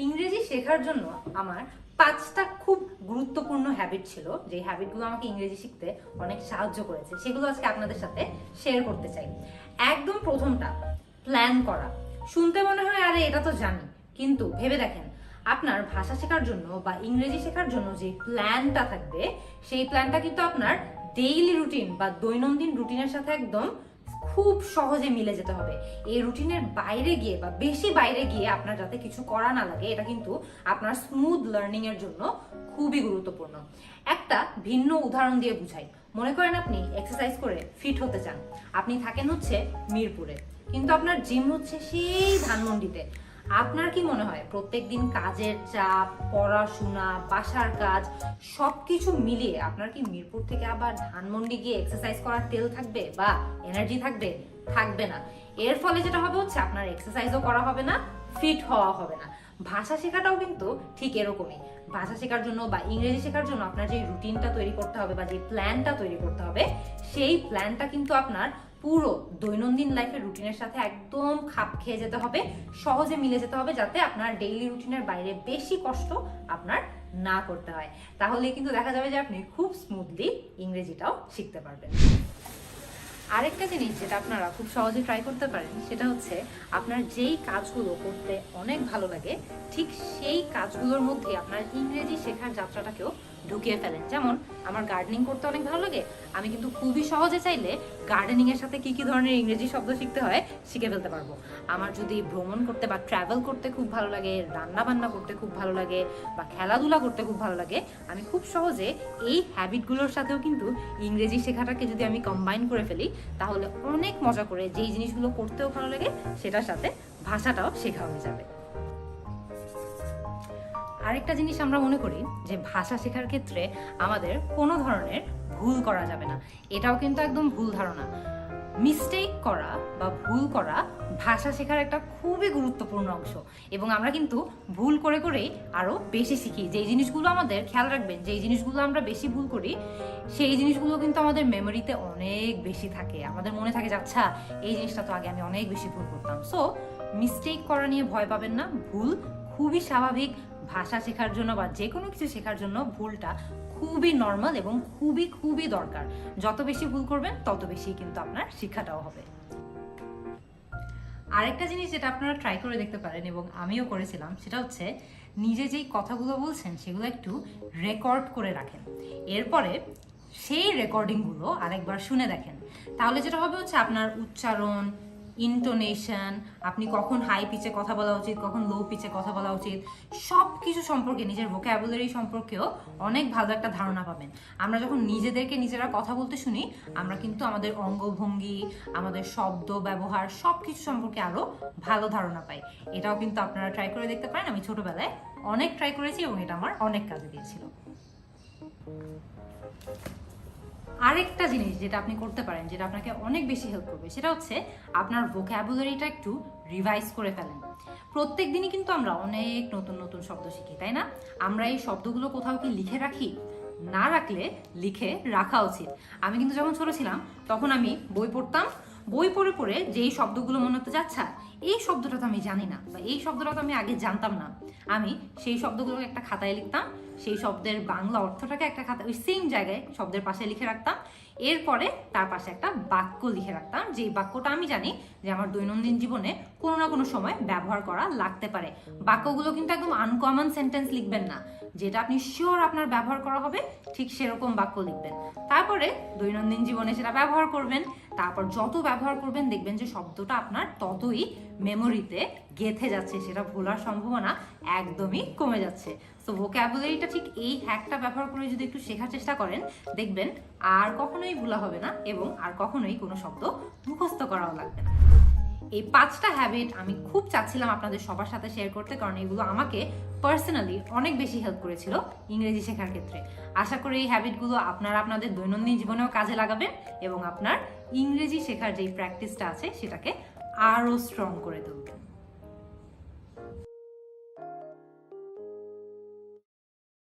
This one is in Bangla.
ইংরেজি শেখার জন্য আমার 5টা খুব গুরুত্বপূর্ণ হ্যাবিট ছিল, যে হ্যাবিটগুলো আমাকে ইংরেজি শিখতে অনেক সাহায্য করেছে। সেগুলো আজকে আপনাদের সাথে শেয়ার করতে চাই। একদম প্রথমটা, প্ল্যান করা। শুনতে মনে হয় আরে এটা তো জানি, কিন্তু ভেবে দেখেন আপনার ভাষা শেখার জন্য বা ইংরেজি শেখার জন্য যে প্ল্যানটা থাকবে, সেই প্ল্যানটা কিন্তু আপনার ডেইলি রুটিন বা দৈনন্দিন রুটিনের সাথে একদম খুব সহজে মিলে যেতে হবে। এই রুটিনের বাইরে গিয়ে বা বেশি বাইরে গিয়ে আপনার যাতে কিছু করা না লাগে, এটা কিন্তু আপনার স্মুথ লার্নিং এর জন্য খুবই গুরুত্বপূর্ণ। একটা ভিন্ন উদাহরণ দিয়ে বুঝাই। মনে করেন আপনি এক্সারসাইজ করে ফিট হতে চান। আপনি থাকেন হচ্ছে মিরপুরে, কিন্তু আপনার জিম হচ্ছে সেই ধানমন্ডিতে। আপনার কি মনে হয় প্রত্যেকদিন কাজের চাপ, পড়াশোনা, বাসার কাজ সবকিছু মিলিয়ে আপনার কি মিরপুর থেকে আবার ধানমন্ডি গিয়ে এক্সারসাইজ করার তেল থাকবে বা এনার্জি থাকবে? থাকবে না। এর ফলে যেটা হবে হচ্ছে আপনার এক্সারসাইজও করা হবে না, ফিট হওয়া হবে না। ভাষা শেখাটাও কিন্তু ঠিক এরকমই। ভাষা শেখার জন্য বা ইংরেজি শেখার জন্য আপনার যে রুটিনটা তৈরি করতে হবে বা যে প্ল্যানটা তৈরি করতে হবে, সেই প্ল্যানটা কিন্তু আপনার পুরো দৈনন্দিন লাইফের রুটিনের সাথে একদম খাপ খেয়ে যেতে হবে, সহজে মিলে যেতে হবে, যাতে আপনার ডেইলি রুটিনের বাইরে বেশি কষ্ট আপনার না করতে হয়। তাহলে কিন্তু দেখা যাবে যে আপনি খুব স্মুথলি ইংরেজিটাও শিখতে পারবেন। আরেকটা জিনিস যেটা আপনারা খুব সহজে ট্রাই করতে পারেন, সেটা হচ্ছে আপনার যেই কাজগুলো করতে অনেক ভালো লাগে, ঠিক সেই কাজগুলোর মধ্যে আপনার ইংরেজি শেখার যাত্রাটাকেও ঢুকিয়ে ফেলেন। যেমন আমার গার্ডেনিং করতে অনেক ভালো লাগে, আমি কিন্তু খুবই সহজে চাইলে গার্ডেনিং এর সাথে কি কি ধরনের ইংরেজি শব্দ শিখতে হয় শিখে ফেলতে পারবো। আমার যদি ভ্রমণ করতে বা ট্রাভেল করতে খুব ভালো লাগে, রান্না বান্না করতে খুব ভালো লাগে বা খেলাধুলা করতে খুব ভালো লাগে, আমি খুব সহজে এই হ্যাবিটগুলোর সাথেও কিন্তু ইংরেজি শেখাটাকে যদি আমি কম্বাইন করে ফেলি, তাহলে অনেক মজা করে যেই জিনিসগুলো করতেও ভালো লাগে সেটার সাথে ভাষাটাও শেখা হয়ে যাবে। আরেকটা জিনিস আমরা মনে করি যে ভাষা শেখার ক্ষেত্রে আমাদের কোনো ধরনের ভুল করা যাবে না। এটাও কিন্তু একদম ভুল ধারণা। মিস্টেক করা বা ভুল করা ভাষা শেখার একটা খুবই গুরুত্বপূর্ণ অংশ, এবং আমরা কিন্তু ভুল করে করেই আরো বেশি শিখি। যেই জিনিসগুলো আমাদের খেয়াল রাখবেন, যেই জিনিসগুলো আমরা বেশি ভুল করি, সেই জিনিসগুলো কিন্তু আমাদের মেমোরিতে অনেক বেশি থাকে। আমাদের মনে থাকে যে আচ্ছা, এই জিনিসটা তো আগে আমি অনেক বেশি ভুল করতাম। সো মিস্টেক করা নিয়ে ভয় পাবেন না। ভুল খুবই স্বাভাবিক। ভাষা শেখার জন্য বা যে কোনো কিছু শেখার জন্য ভুলটা খুবই নর্মাল এবং খুবই খুবই দরকার। যত বেশি ভুল করবেন তত বেশি কিন্তু আপনার শিক্ষাটাও হবে। আরেকটা জিনিস যেটা আপনারা ট্রাই করে দেখতে পারেন, এবং আমিও করেছিলাম, সেটা হচ্ছে নিজে যেই কথাগুলো বলছেন সেগুলো একটু রেকর্ড করে রাখেন। এরপরে সেই রেকর্ডিংগুলো আরেকবার শুনে দেখেন। তাহলে যেটা হবে হচ্ছে আপনার উচ্চারণ, ইন্টোনেশন, আপনি কখন হাই পিচে কথা বলা উচিত, কখন লো পিচে কথা বলা উচিত, সব কিছু সম্পর্কে, নিজের ভোকাবুলারি সম্পর্কেও অনেক ভালো একটা ধারণা পাবেন। আমরা যখন নিজেদেরকে নিজেরা কথা বলতে শুনি, আমরা কিন্তু আমাদের অঙ্গভঙ্গি, আমাদের শব্দ ব্যবহার সব কিছু সম্পর্কে আরো ভালো ধারণা পাই। এটাও কিন্তু আপনারা ট্রাই করে দেখতে পারেন। আমি ছোটবেলায় অনেক ট্রাই করেছি এবং এটা আমার অনেক কাজে দিয়েছিল। আরেকটা জিনিস যেটা আপনি করতে পারেন, যেটা আপনাকে অনেক বেশি হেল্প করবে, সেটা হচ্ছে আপনার ভোকাবুলারিটা একটু রিভাইজ করে ফেলেন। প্রত্যেক দিনই কিন্তু আমরা অনেক নতুন নতুন শব্দ শিখি, তাই না? আমরা এই শব্দগুলো কোথাও কি লিখে রাখি? না রাখলে লিখে রাখা উচিত। আমি কিন্তু যখন ছোট ছিলাম তখন আমি বই পড়তাম, বই পড়ে পড়ে যেই শব্দগুলো মনে হতে যাচ্ছে এই শব্দটা তো আমি জানি না বা এই শব্দটা তো আমি আগে জানতাম না, আমি সেই শব্দগুলোকে একটা খাতায় লিখতাম, সেই শব্দের বাংলা অর্থটাকে একটা খাতায় ওই সেম জায়গায় শব্দের পাশে লিখে রাখতাম। এরপরে তার পাশে একটা বাক্য লিখে রাখতাম, যেই বাক্যটা আমি জানি যে আমার দৈনন্দিন জীবনে কোনো না কোনো সময় ব্যবহার করা লাগতে পারে। বাক্যগুলো কিন্তু একদম আনকমন সেন্টেন্স লিখবেন না, যেটা আপনি শিওর আপনার ব্যবহার করা হবে ঠিক সেরকম বাক্য লিখবেন। তারপরে দৈনন্দিন জীবনে সেটা ব্যবহার করবেন। তারপর যত ব্যবহার করবেন দেখবেন যে শব্দটা আপনার ততই মেমোরিতে গেঁথে যাচ্ছে, সেটা ভোলার সম্ভাবনা একদমই কমে যাচ্ছে। সো ভোকাবুলারিটা ঠিক এই হ্যাকটা ব্যবহার করে যদি একটু শেখার চেষ্টা করেন, দেখবেন আর কখনোই ভুলা হবে না এবং আর কখনোই কোনো শব্দ মুখস্থ করাও লাগবে না। এই 5টা হ্যাবিট আমি খুব চাচ্ছিলাম আপনাদের সবার সাথে শেয়ার করতে, কারণ এগুলো আমাকে পার্সোনালি অনেক বেশি হেল্প করেছিল ইংরেজি শেখার ক্ষেত্রে। আশা করি এই হ্যাবিটগুলো আপনারা আপনাদের দৈনন্দিন জীবনেও কাজে লাগাবেন এবং আপনার ইংরেজি শেখার যে প্র্যাকটিসটা আছে সেটাকে আরো স্ট্রং করে তুলবেন।